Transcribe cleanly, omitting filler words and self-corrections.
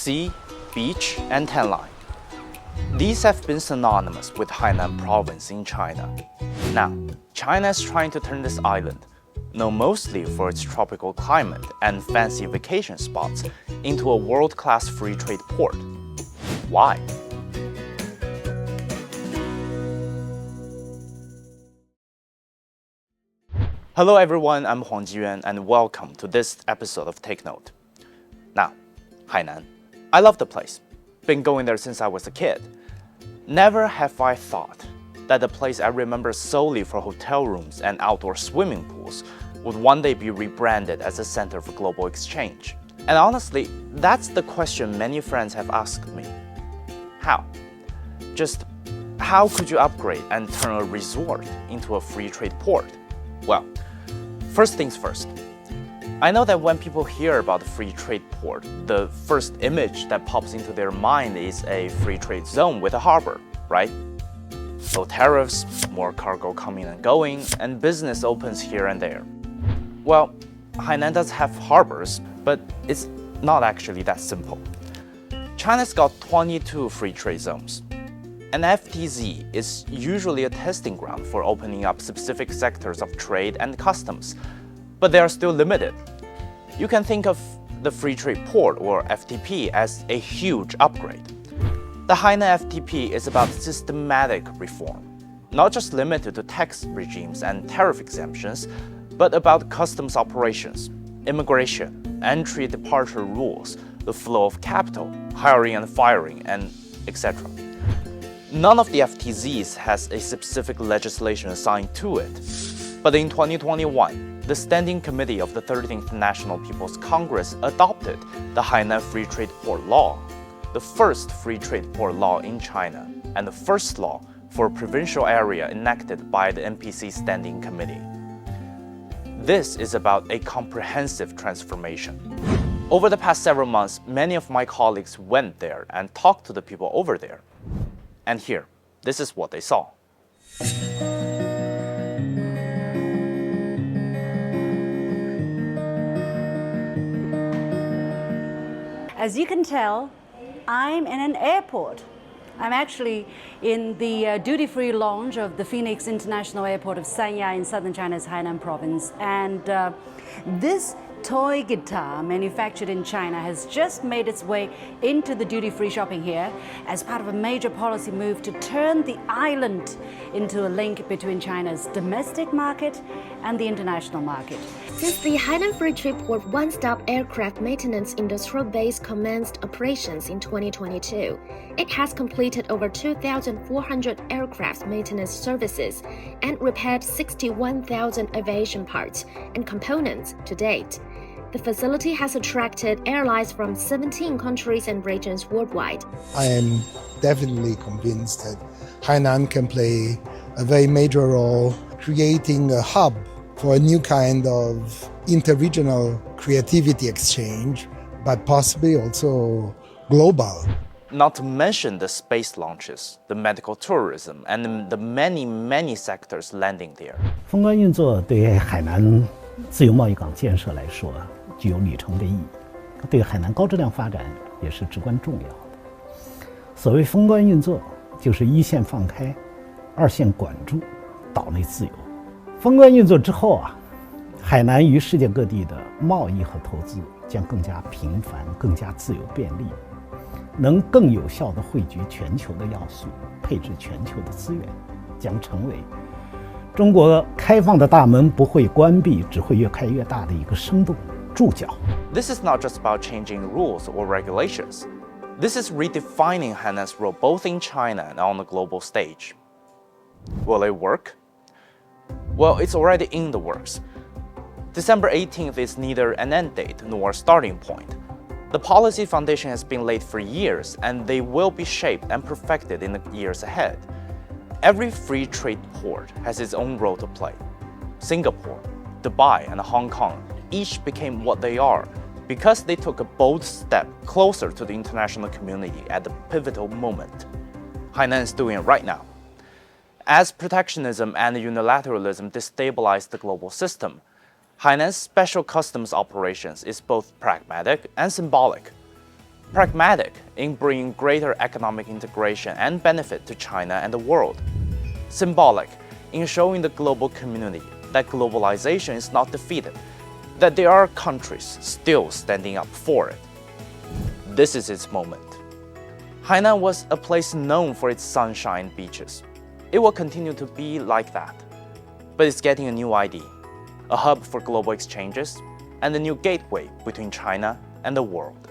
sea, beach, and tan line. These have been synonymous with Hainan province in China. Now, China is trying to turn this island, known mostly for its tropical climate and fancy vacation spots, into a world-class free trade port. Why? Hello everyone, I'm Huang Jiyuan and welcome to this episode of Take Note. Now, Hainan. I love the place. Been going there since I was a kid. Never have I thought that the place I remember solely for hotel rooms and outdoor swimming pools would one day be rebranded as a center for global exchange. And honestly, that's the question many friends have asked me. How? Just how could you upgrade and turn a resort into a free trade port? Well, first things first. I know that when people hear about the free trade port, the first image that pops into their mind is a free trade zone with a harbor, right? Low tariffs, more cargo coming and going, and business opens here and there. Well, Hainan does have harbors, but it's not actually that simple. China's got 22 free trade zones. An FTZ is usually a testing ground for opening up specific sectors of trade and customs, but they are still limited. You can think of the Free Trade Port, or FTP, as a huge upgrade. The Hainan FTP is about systematic reform, not just limited to tax regimes and tariff exemptions, but about customs operations, immigration, entry-departure rules, the flow of capital, hiring and firing, and etc. None of the FTZs has a specific legislation assigned to it. But in 2021, the Standing Committee of the 13th National People's Congress adopted the Hainan Free Trade Port Law, the first free trade port law in China, and the first law for a provincial area enacted by the NPC Standing Committee. This is about a comprehensive transformation. Over the past several months, many of my colleagues went there and talked to the people over there. And here, this is what they saw. As you can tell, I'm in an airport. I'm actually in the duty-free lounge of the Phoenix International Airport of Sanya in southern China's Hainan province. And this toy guitar manufactured in China has just made its way into the duty-free shopping here as part of a major policy move to turn the island into a link between China's domestic market and the international market. Since the Hainan Free Trade Port one-stop aircraft maintenance industrial base commenced operations in 2022, it has completed over 2,400 aircraft maintenance services and repaired 61,000 aviation parts and components to date. The facility has attracted airlines from 17 countries and regions worldwide. I am definitely convinced that Hainan can play a very major role creating a hub for a new kind of interregional creativity exchange, but possibly also global. Not to mention the space launches, the medical tourism, and the many sectors landing there. 封关运作对海南自由贸易港建设来说具有里程碑意义，对海南高质量发展也是至关重要的。所谓封关运作，就是一线放开，二线管住，岛内自由。封关运作之后海南与世界各地的贸易和投资将更加频繁、更加自由便利，能更有效地汇聚全球的要素，配置全球的资源，将成为中国开放的大门不会关闭，只会越开越大的一个生动注脚。 This is not just about changing rules or regulations. This is redefining Hainan's role both in China and on the global stage. Will it work? Well, it's already in the works. December 18th is neither an end date nor a starting point. The policy foundation has been laid for years, and they will be shaped and perfected in the years ahead. Every free trade port has its own role to play. Singapore, Dubai, and Hong Kong each became what they are because they took a bold step closer to the international community at the pivotal moment. Hainan is doing it right now. As protectionism and unilateralism destabilize the global system, Hainan's special customs operations is both pragmatic and symbolic. pragmatic in bringing greater economic integration and benefit to China and the world, symbolic in showing the global community that globalization is not defeated, that there are countries still standing up for it. This is its moment. Hainan was a place known for its sunshine beaches. It will continue to be like that. But it's getting a new ID, a hub for global exchanges, and a new gateway between China and the world.